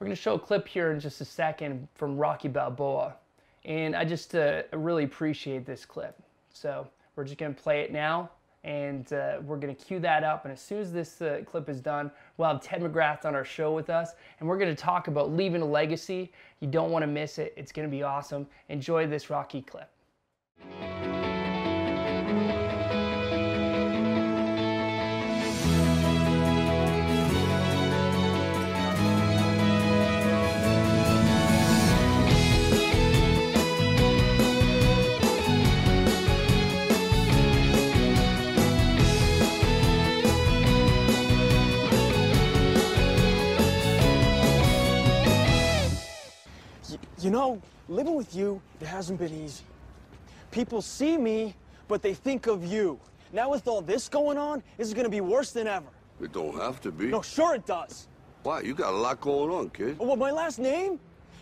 We're going to show a clip here in just a second from Rocky Balboa. And I just really appreciate this clip. So we're just going to play it now, and we're going to cue that up. And as soon as this clip is done, we'll have Ted McGrath on our show with us, and we're going to talk about leaving a legacy. You don't want to miss it. It's going to be awesome. Enjoy this Rocky clip. You know, living with you, it hasn't been easy. People see me, but they think of you. Now with all this going on, this is gonna be worse than ever. It don't have to be. No, sure it does. Why? You got a lot going on, kid. Well, my last name?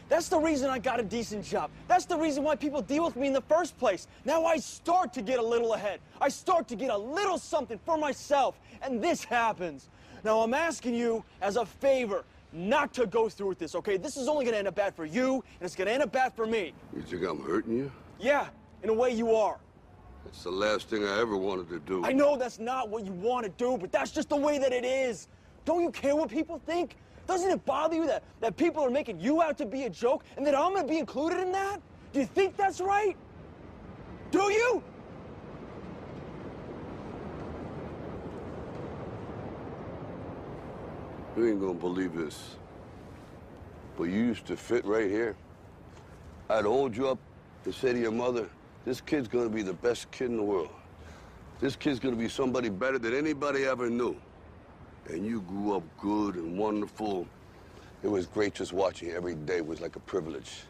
That's the reason I got a decent job. That's the reason why people deal with me in the first place. Now I start to get a little ahead. I start to get a little something for myself, and this happens. Now I'm asking you as a favor, not to go through with this, okay? This is only gonna end up bad for you, and it's gonna end up bad for me. You think I'm hurting you? Yeah, in a way you are. That's the last thing I ever wanted to do. I know that's not what you want to do, but that's just the way that it is. Don't you care what people think? Doesn't it bother you that people are making you out to be a joke, and that I'm gonna be included in that? Do you think that's right? Do you? You ain't gonna believe this, but you used to fit right here. I'd hold you up and say to your mother, this kid's gonna be the best kid in the world. This kid's gonna be somebody better than anybody ever knew. And you grew up good and wonderful. It was great just watching you every day. It was like a privilege.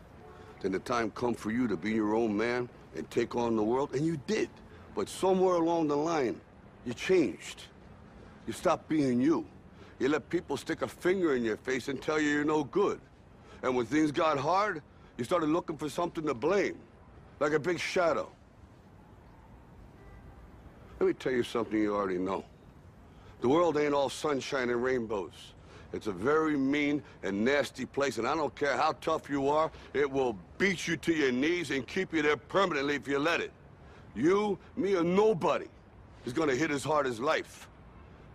Then the time come for you to be your own man and take on the world, and you did. But somewhere along the line, you changed. You stopped being you. You let people stick a finger in your face and tell you you're no good. And when things got hard, you started looking for something to blame, like a big shadow. Let me tell you something you already know. The world ain't all sunshine and rainbows. It's a very mean and nasty place, and I don't care how tough you are, it will beat you to your knees and keep you there permanently if you let it. You, me, or nobody is gonna hit as hard as life.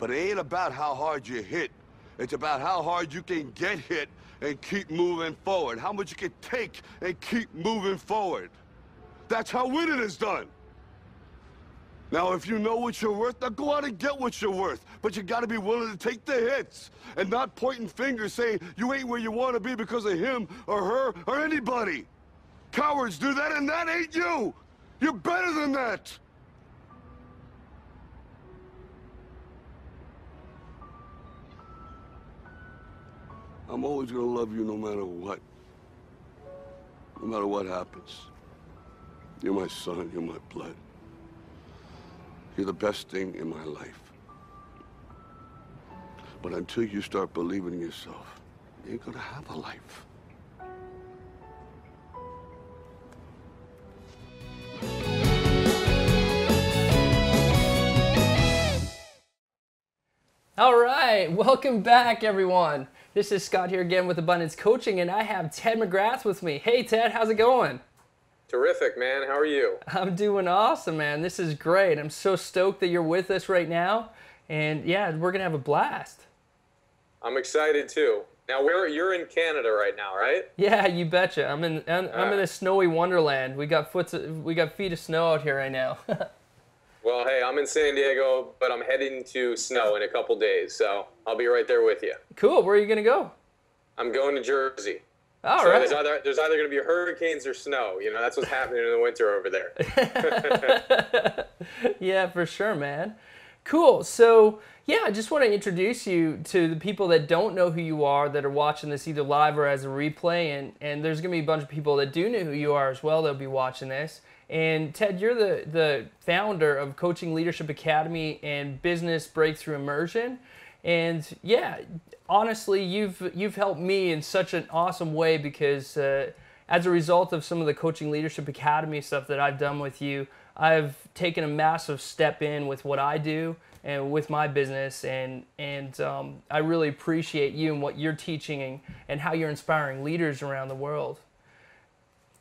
But it ain't about how hard you hit. It's about how hard you can get hit and keep moving forward. How much you can take and keep moving forward. That's how winning is done. Now, if you know what you're worth, now go out and get what you're worth. But you gotta be willing to take the hits and not pointing fingers saying you ain't where you wanna be because of him or her or anybody. Cowards do that, and that ain't you. You're better than that. I'm always gonna love you no matter what. No matter what happens. You're my son, you're my blood. You're the best thing in my life. But until you start believing in yourself, you ain't gonna have a life. All right, welcome back, everyone. This is Scott here again with Abundance Coaching, and I have Ted McGrath with me. Hey, Ted, how's it going? Terrific, man. How are you? I'm doing awesome, man. This is great. I'm so stoked that you're with us right now, and yeah, we're gonna have a blast. I'm excited too. Now, you're in Canada right now, right? Yeah, you betcha. I'm in a snowy wonderland. We got feet of snow out here right now. Well, hey, I'm in San Diego, but I'm heading to snow in a couple days, so I'll be right there with you. Cool. Where are you gonna go? I'm going to Jersey. All right. There's either going to be hurricanes or snow. You know, that's what's happening in the winter over there. Yeah, for sure, man. Cool. So, yeah, I just want to introduce you to the people that don't know who you are, that are watching this either live or as a replay. And there's going to be a bunch of people that do know who you are as well that'll be watching this. And Ted, you're the founder of Coaching Leadership Academy and Business Breakthrough Immersion. And yeah, honestly, you've helped me in such an awesome way because as a result of some of the Coaching Leadership Academy stuff that I've done with you, I've taken a massive step in with what I do and with my business, and I really appreciate you and what you're teaching and how you're inspiring leaders around the world.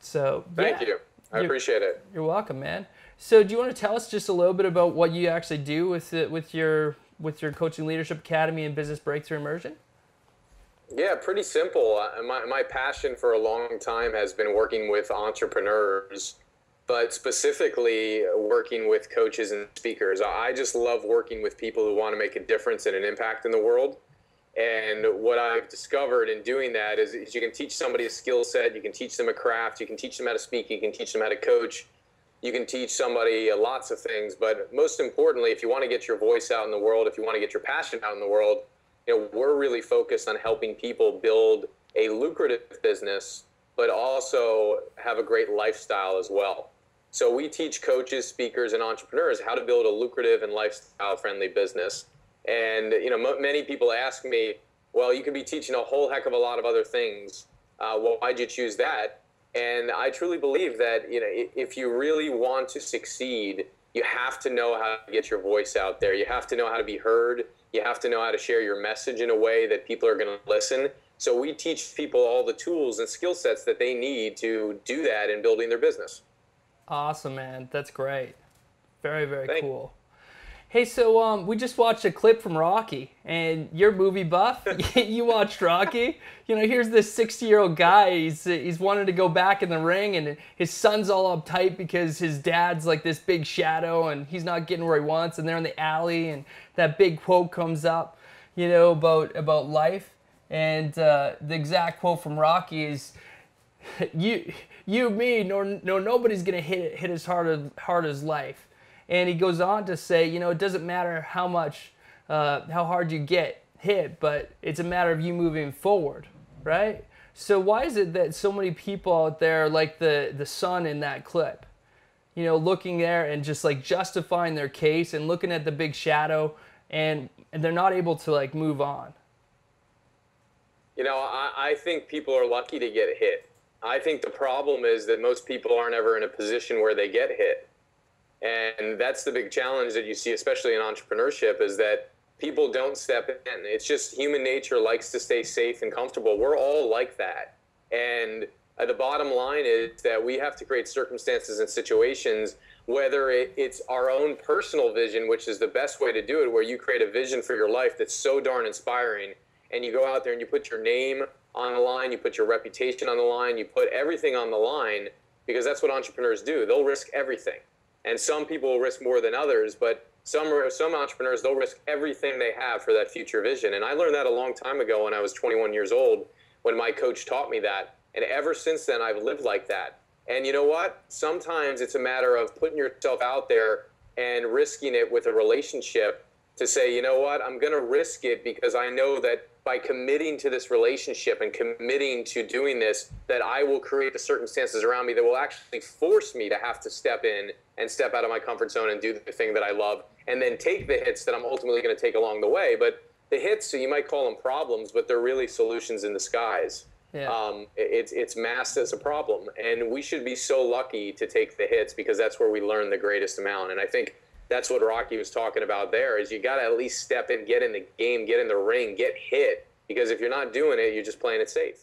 So thank you. I appreciate it. You're welcome, man. So do you want to tell us just a little bit about what you actually do with your Coaching Leadership Academy and Business Breakthrough Immersion? Yeah, pretty simple. My passion for a long time has been working with entrepreneurs, but specifically working with coaches and speakers. I just love working with people who want to make a difference and an impact in the world. And what I've discovered in doing that is you can teach somebody a skill set, you can teach them a craft, you can teach them how to speak, you can teach them how to coach, you can teach somebody lots of things. But most importantly, if you want to get your voice out in the world, if you want to get your passion out in the world, we're really focused on helping people build a lucrative business, but also have a great lifestyle as well. So we teach coaches, speakers, and entrepreneurs how to build a lucrative and lifestyle-friendly business. And many people ask me, well, you could be teaching a whole heck of a lot of other things. Well, why'd you choose that? And I truly believe that if you really want to succeed, you have to know how to get your voice out there. You have to know how to be heard. You have to know how to share your message in a way that people are going to listen. So we teach people all the tools and skill sets that they need to do that in building their business. Awesome, man. That's great. Very, very cool. Hey, so we just watched a clip from Rocky, and you're movie buff. You watched Rocky. Here's this 60-year-old guy. He's wanted to go back in the ring, and his son's all uptight because his dad's like this big shadow, and he's not getting where he wants. And they're in the alley, and that big quote comes up, about life. And the exact quote from Rocky is, me, nobody's gonna hit as hard as life. And he goes on to say, it doesn't matter how hard you get hit, but it's a matter of you moving forward, right? So why is it that so many people out there, like the son in that clip, looking there and just like justifying their case and looking at the big shadow, and they're not able to like move on? I think people are lucky to get hit. I think the problem is that most people aren't ever in a position where they get hit. And that's the big challenge that you see, especially in entrepreneurship, is that people don't step in. It's just human nature likes to stay safe and comfortable. We're all like that. And the bottom line is that we have to create circumstances and situations, whether it's our own personal vision, which is the best way to do it, where you create a vision for your life that's so darn inspiring, and you go out there and you put your name on the line, you put your reputation on the line, you put everything on the line, because that's what entrepreneurs do. They'll risk everything. And some people will risk more than others, but some entrepreneurs, they'll risk everything they have for that future vision. And I learned that a long time ago when I was 21 years old, when my coach taught me that. And ever since then, I've lived like that. And you know what? Sometimes it's a matter of putting yourself out there and risking it with a relationship to say, you know what, I'm going to risk it because I know that by committing to this relationship and committing to doing this, that I will create the circumstances around me that will actually force me to have to step in and step out of my comfort zone and do the thing that I love, and then take the hits that I'm ultimately going to take along the way. But the hits, so you might call them problems, but they're really solutions in disguise. Yeah. It's masked as a problem, and we should be so lucky to take the hits because that's where we learn the greatest amount. And I think that's what Rocky was talking about there, is you got to at least step in, get in the game, get in the ring, get hit, because if you're not doing it, you're just playing it safe.